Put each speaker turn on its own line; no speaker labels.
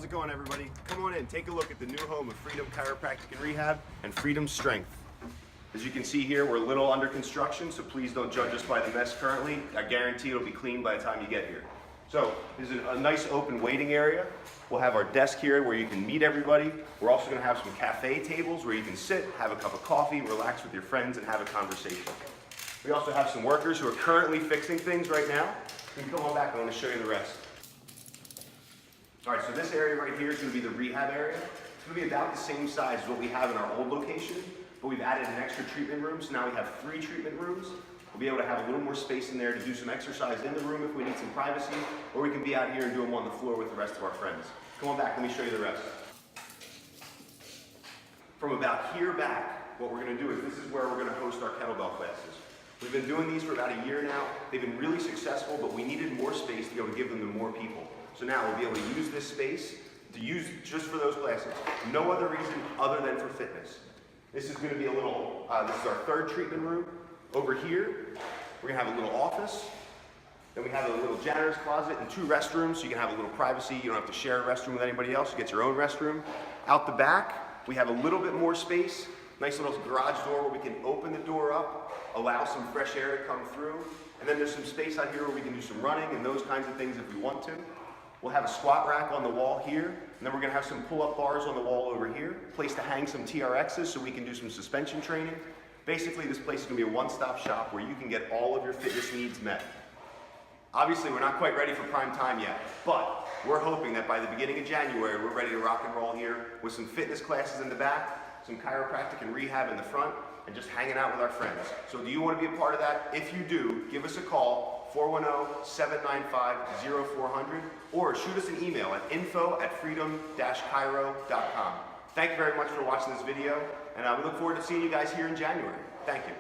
it going, everybody? Come on in, take a look at the new home of Freedom Chiropractic and Rehab and Freedom Strength. As you can see here, we're a little under construction, so please don't judge us by the mess currently. I guarantee it'll be clean by the time you get here. So, this is a nice open waiting area. We'll have our desk here where you can meet everybody. We're also going to have some cafe tables where you can sit, have a cup of coffee, relax with your friends, and have a conversation. We also have some workers who are currently fixing things right now. You can come on back, I want to show you the rest. All right, so this area right here is going to be the rehab area. It's going to be about the same size as what we have in our old location, but we've added an extra treatment room, so now we have 3 treatment rooms. We'll be able to have a little more space in there to do some exercise in the room if we need some privacy, or we can be out here and do them on the floor with the rest of our friends. Come on back, let me show you the rest. From about here back, what we're going to do is this is where we're going to host our kettlebell classes. We've been doing these for about a year now. They've been really successful, but we needed more space to be able to give them to more people. So now we'll be able to use this space to use just for those classes. No other reason other than for fitness. This is going to be a little, this is our 3rd treatment room. Over here, we're going to have a little office. Then we have a little janitor's closet and 2 restrooms, so you can have a little privacy. You don't have to share a restroom with anybody else. You get your own restroom. Out the back, we have a little bit more space. Nice little garage door where we can open the door up, allow some fresh air to come through. And then there's some space out here where we can do some running and those kinds of things if we want to. We'll have a squat rack on the wall here, and then we're going to have some pull-up bars on the wall over here, place to hang some TRXs so we can do some suspension training. Basically, this place is going to be a one-stop shop where you can get all of your fitness needs met. Obviously, we're not quite ready for prime time yet, but we're hoping that by the beginning of January, we're ready to rock and roll here with some fitness classes in the back, some chiropractic and rehab in the front, and just hanging out with our friends. So do you want to be a part of that? If you do, give us a call, 410-795-0400, or shoot us an email at info@freedom-chiro.com. Thank you very much for watching this video, and we look forward to seeing you guys here in January. Thank you.